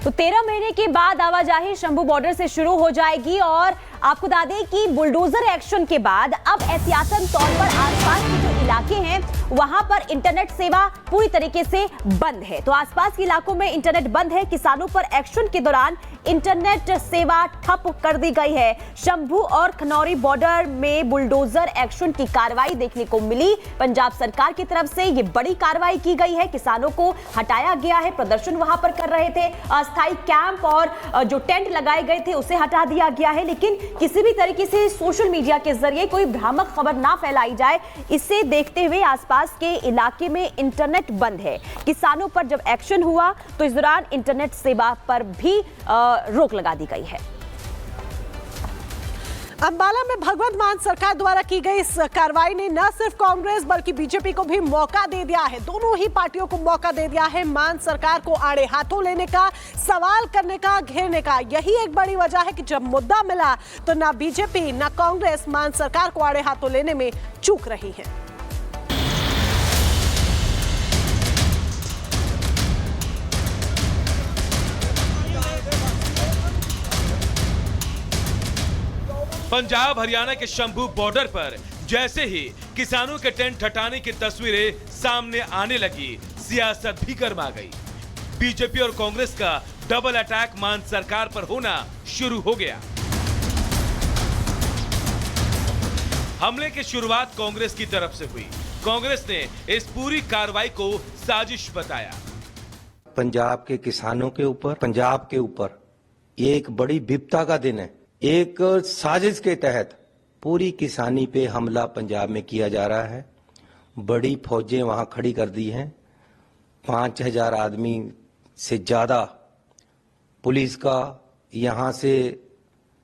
तो 13 महीने के बाद आवाजाही शंभू बॉर्डर से शुरू हो जाएगी और आपको बता दें कि बुलडोजर एक्शन के बाद अब एहतियातन तौर पर आसपास के जो इलाके हैं वहां पर इंटरनेट सेवा पूरी तरीके से बंद है। तो आसपास के इलाकों में इंटरनेट बंद है। किसानों पर एक्शन के दौरान इंटरनेट सेवा ठप कर दी गई है। शंभू और खनौरी बॉर्डर में बुलडोजर एक्शन की कार्रवाई देखने को मिली। पंजाब सरकार की तरफ से ये बड़ी कार्रवाई की गई है। किसानों को हटाया गया है, प्रदर्शन वहां पर कर रहे थे, अस्थायी कैंप और जो टेंट लगाए गए थे उसे हटा दिया गया है। लेकिन किसी भी तरीके से सोशल मीडिया के जरिए कोई भ्रामक खबर ना फैलाई जाए, इसे देखते हुए आसपास के इलाके में इंटरनेट बंद है। किसानों पर जब एक्शन हुआ तो इस दौरान इंटरनेट सेवा पर भी रोक लगा दी गई है। अंबाला में भगवंत मान सरकार द्वारा की गई इस कार्रवाई ने न सिर्फ कांग्रेस बल्कि बीजेपी को भी मौका दे दिया है। दोनों ही पार्टियों को मौका दे दिया है मान सरकार को आड़े हाथों लेने का, सवाल करने का, घेरने का। यही एक बड़ी वजह है कि जब मुद्दा मिला तो ना बीजेपी ना कांग्रेस मान सरकार को आड़े हाथों लेने में चूक रही है। पंजाब हरियाणा के शंभू बॉर्डर पर जैसे ही किसानों के टेंट हटाने की तस्वीरें सामने आने लगी, सियासत भी गर्मा गई। बीजेपी और कांग्रेस का डबल अटैक मान सरकार पर होना शुरू हो गया। हमले की शुरुआत कांग्रेस की तरफ से हुई। कांग्रेस ने इस पूरी कार्रवाई को साजिश बताया। पंजाब के किसानों के ऊपर, पंजाब के ऊपर ये एक बड़ी विपदा का दिन है। एक साजिश के तहत पूरी किसानी पे हमला पंजाब में किया जा रहा है। बड़ी फौजें वहां खड़ी कर दी हैं। 5000 आदमी से ज्यादा पुलिस का, यहां से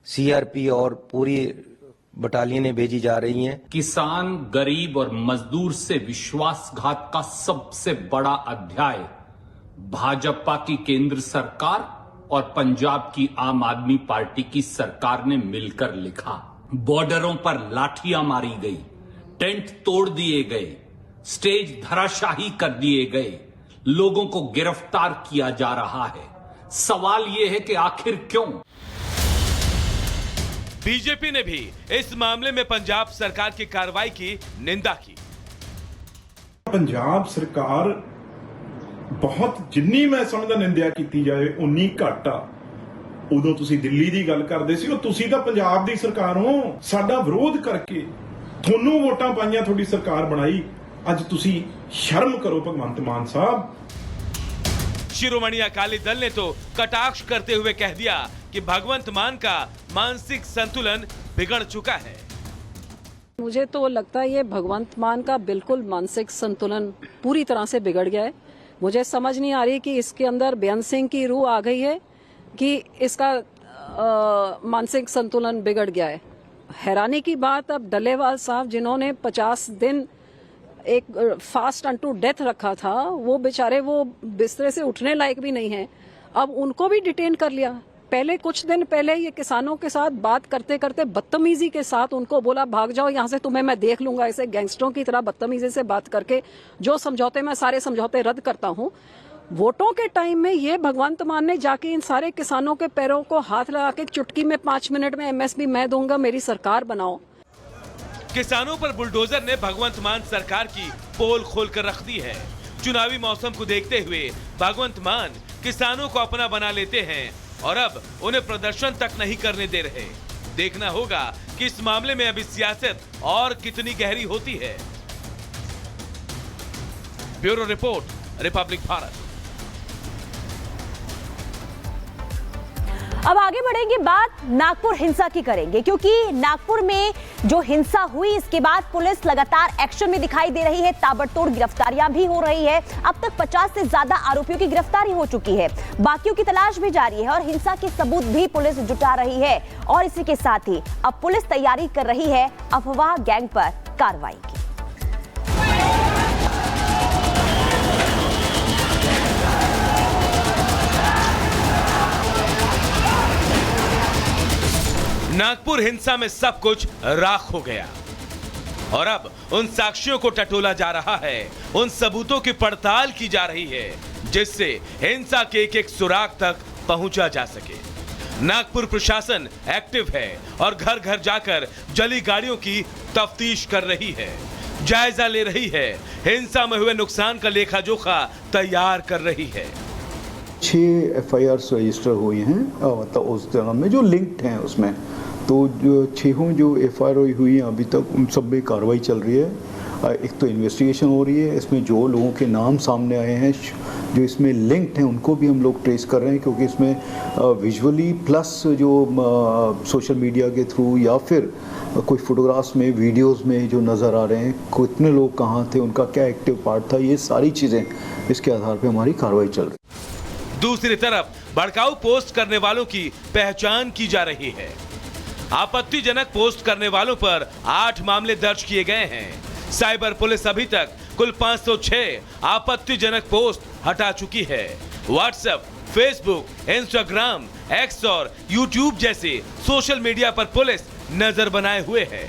सीआरपी और पूरी बटालियनें भेजी जा रही हैं। किसान, गरीब और मजदूर से विश्वासघात का सबसे बड़ा अध्याय भाजपा की केंद्र सरकार और पंजाब की आम आदमी पार्टी की सरकार ने मिलकर लिखा। बॉर्डरों पर लाठियां मारी गई, टेंट तोड़ दिए गए, स्टेज धराशाही कर दिए गए, लोगों को गिरफ्तार किया जा रहा है। सवाल यह है कि आखिर क्यों? बीजेपी ने भी इस मामले में पंजाब सरकार की कार्रवाई की निंदा की। पंजाब सरकार बहुत जिन्नी मैं समझदा निंदा की जाए उन्नी घट आ। उदों तुसी दिल्ली की गल करदे सी, तुसी तां पंजाब की सरकार हो। साडा विरोध करके थोनू वोटां पाइयां, थोड़ी सरकार बनाई। अज तुसी शर्म करो भगवंत मान साहब। शिरोमणि अकाली दल ने तो कटाक्ष करते हुए कह दिया कि भगवंत मान का मानसिक संतुलन बिगड़ चुका है। मुझे तो लगता है ये भगवंत मान का बिल्कुल मानसिक संतुलन पूरी तरह से बिगड़ गया है। मुझे समझ नहीं आ रही कि इसके अंदर बेअंत सिंह की रूह आ गई है कि इसका मानसिक संतुलन बिगड़ गया है। हैरानी की बात, अब डल्लेवाल साहब जिन्होंने 50 दिन एक फास्ट अनटू डेथ रखा था, वो बेचारे वो बिस्तरे से उठने लायक भी नहीं है। अब उनको भी डिटेन कर लिया। पहले कुछ दिन पहले ये किसानों के साथ बात करते करते बदतमीजी के साथ उनको बोला भाग जाओ यहाँ से, तुम्हें मैं देख लूंगा। ऐसे गैंगस्टरों की तरह बदतमीजी से बात करके जो समझौते, मैं सारे समझौते रद्द करता हूँ। वोटों के टाइम में ये भगवंत मान ने जाके इन सारे किसानों के पैरों को हाथ लगा के चुटकी में 5 मिनट में एमएसपी मैं दूंगा, मेरी सरकार बनाओ। किसानों पर बुलडोजर ने भगवंत मान सरकार की पोल खोलकर रख दी है। चुनावी मौसम को देखते हुए भगवंत मान किसानों को अपना बना लेते हैं और अब उन्हें प्रदर्शन तक नहीं करने दे रहे। देखना होगा कि इस मामले में अभी सियासत और कितनी गहरी होती है। Bureau report, Republic Bharat. अब आगे बढ़ेंगे, बात नागपुर हिंसा की करेंगे, क्योंकि नागपुर में जो हिंसा हुई इसके बाद पुलिस लगातार एक्शन में दिखाई दे रही है। ताबड़तोड़ गिरफ्तारियां भी हो रही है। अब तक 50 से ज्यादा आरोपियों की गिरफ्तारी हो चुकी है। बाकियों की तलाश भी जारी है और हिंसा के सबूत भी पुलिस जुटा रही है। और इसी के साथ ही अब पुलिस तैयारी कर रही है अफवाह गैंग पर कार्रवाई की। नागपुर हिंसा में सब कुछ राख हो गया और अब उन साक्ष्यों को टटोला जा रहा है, उन सबूतों की पड़ताल की जा रही है जिससे हिंसा के एक एक सुराग तक पहुंचा जा सके। नागपुर प्रशासन एक्टिव है और घर घर जाकर जली गाड़ियों की तफ्तीश कर रही है, जायजा ले रही है, हिंसा में हुए नुकसान का लेखा जोखा तैयार कर रही है। 6 FIRs रजिस्टर हुई हैं मतलब उस जगह में जो लिंक्ड हैं उसमें, तो जो 6 जो FIR हुई हैं अभी तक उन सब में कार्रवाई चल रही है। एक तो इन्वेस्टिगेशन हो रही है, इसमें जो लोगों के नाम सामने आए हैं जो इसमें लिंक्ड हैं उनको भी हम लोग ट्रेस कर रहे हैं, क्योंकि इसमें विजुअली प्लस जो सोशल मीडिया के थ्रू या फिर कोई फोटोग्राफ्स में वीडियोस में जो नज़र आ रहे हैं, कितने लोग कहाँ थे, उनका क्या एक्टिव पार्ट था, ये सारी चीज़ें इसके आधार पर हमारी कार्रवाई चल रही है। दूसरी तरफ भड़काऊ पोस्ट करने वालों की पहचान की जा रही है। आपत्तिजनक पोस्ट करने वालों पर 8 मामले दर्ज किए गए हैं। साइबर पुलिस अभी तक कुल 506 आपत्तिजनक पोस्ट हटा चुकी है। व्हाट्सएप, फेसबुक, इंस्टाग्राम, एक्स और यूट्यूब जैसे सोशल मीडिया पर पुलिस नजर बनाए हुए है।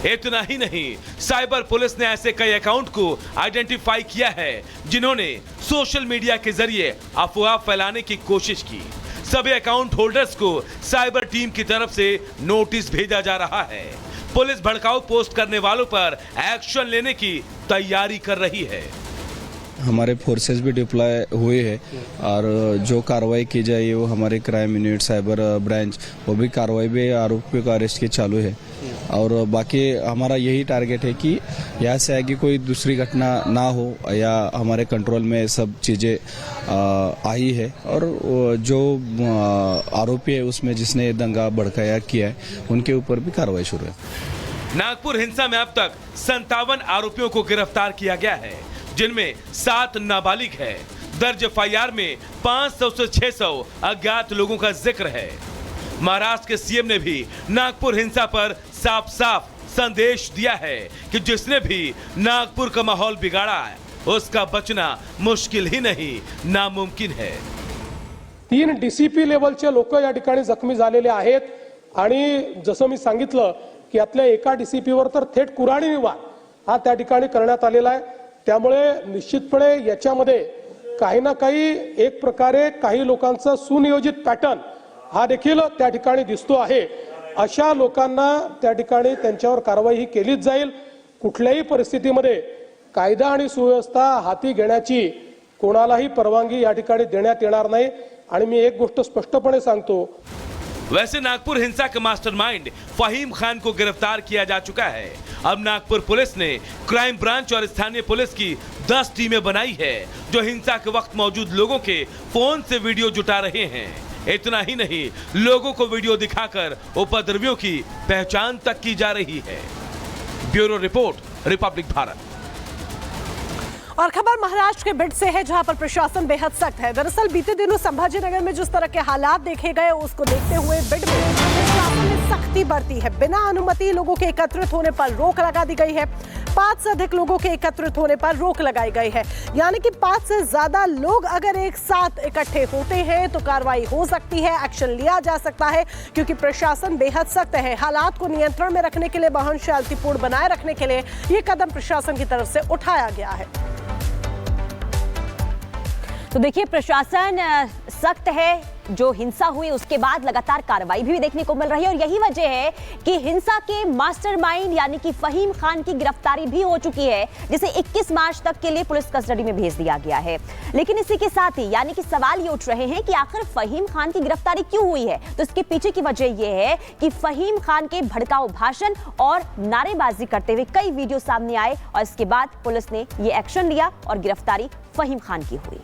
इतना ही नहीं, साइबर पुलिस ने ऐसे कई अकाउंट को आइडेंटिफाई किया है जिन्होंने सोशल मीडिया के जरिए अफवाह फैलाने की कोशिश की। सभी अकाउंट होल्डर्स को साइबर टीम की तरफ से नोटिस भेजा जा रहा है। पुलिस भड़काऊ पोस्ट करने वालों पर एक्शन लेने की तैयारी कर रही है। हमारे फोर्सेस भी डिप्लॉय हुए हैं और जो कार्रवाई की जाए वो हमारे क्राइम यूनिट, साइबर ब्रांच, वो भी कार्रवाई भी आरोपियों का अरेस्ट की चालू है। और बाकी हमारा यही टारगेट है कि यहाँ से आगे कोई दूसरी घटना ना हो या हमारे कंट्रोल में सब चीज़ें आई है। और जो आरोपी है उसमें जिसने दंगा भड़काया किया है उनके ऊपर भी कार्रवाई शुरू है। नागपुर हिंसा में अब तक 57 आरोपियों को गिरफ्तार किया गया है, जिनमें 7 नाबालिग है। दर्ज FIR में 500 से 600 अज्ञात लोगों का जिक्र है। महाराष्ट्र के सीएम ने भी नागपुर हिंसा पर साफ साफ संदेश दिया है कि जिसने भी नागपुर का माहौल बिगाड़ा है उसका बचना मुश्किल ही नहीं नामुमकिन है। 3 DCP लेवलचे लोक या ठिकाणी जखमी झालेले आहेत आणि जसं मी सांगितलं की यातल्या एका DCPवर तर थेट कुऱ्हाडी वार हा त्या ठिकाणी करण्यात आलेला आहे। त्यामुळे निश्चितपणे याच्यामध्ये काही ना काही एक प्रकारे काही लोकांचा सुनियोजित पॅटर्न हा देखील त्या ठिकाणी दिसतो आहे। अशा लोकांना त्या ठिकाणी त्यांच्यावर कारवाई ही केलीच जाईल। कुठल्याही परिस्थितीमध्ये कायदा आणि सुव्यवस्था हाती घेण्याची कोणालाही परवानगी या ठिकाणी देण्यात येणार नाही। आणि मी एक गोष्ट स्पष्टपणे सांगतो, वैसे नागपुर हिंसा के मास्टरमाइंड फहीम खान को गिरफ्तार किया जा चुका है। अब नागपुर पुलिस ने क्राइम ब्रांच और स्थानीय पुलिस की 10 टीमें बनाई है जो हिंसा के वक्त मौजूद लोगों के फोन से वीडियो जुटा रहे हैं। इतना ही नहीं, लोगों को वीडियो दिखाकर उपद्रवियों की पहचान तक की जा रही है। Bureau report, Republic Bharat. और खबर महाराष्ट्र के बिड से है, जहां पर प्रशासन बेहद सख्त है। दरअसल बीते दिनों संभाजीनगर में जिस तरह के हालात देखे गए उसको देखते हुए बिड में प्रशासन ने सख्ती बरती है। बिना अनुमति लोगों के एकत्रित होने पर रोक लगा दी गई है। 5 से अधिक लोगों के एकत्रित होने पर रोक लगाई गई है। यानी कि 5 से ज्यादा लोग अगर एक साथ इकट्ठे होते हैं तो कार्रवाई हो सकती है, एक्शन लिया जा सकता है, क्योंकि प्रशासन बेहद सख्त है। हालात को नियंत्रण में रखने के लिए, वाहन शांतिपूर्ण बनाए रखने के लिए ये कदम प्रशासन की तरफ से उठाया गया है। तो देखिए, प्रशासन सख्त है। जो हिंसा हुई उसके बाद लगातार कार्रवाई भी देखने को मिल रही है और यही वजह है कि हिंसा के मास्टरमाइंड यानी कि फहीम खान की गिरफ्तारी भी हो चुकी है, जिसे 21 मार्च तक के लिए पुलिस कस्टडी में भेज दिया गया है। लेकिन इसी के साथ ही यानी कि सवाल ये उठ रहे हैं कि आखिर फहीम खान की गिरफ्तारी क्यों हुई है। तो इसके पीछे की वजह यह है कि फहीम खान के भड़काऊ भाषण और नारेबाजी करते हुए कई वीडियो सामने आए और इसके बाद पुलिस ने ये एक्शन लिया और गिरफ्तारी फहीम खान की हुई।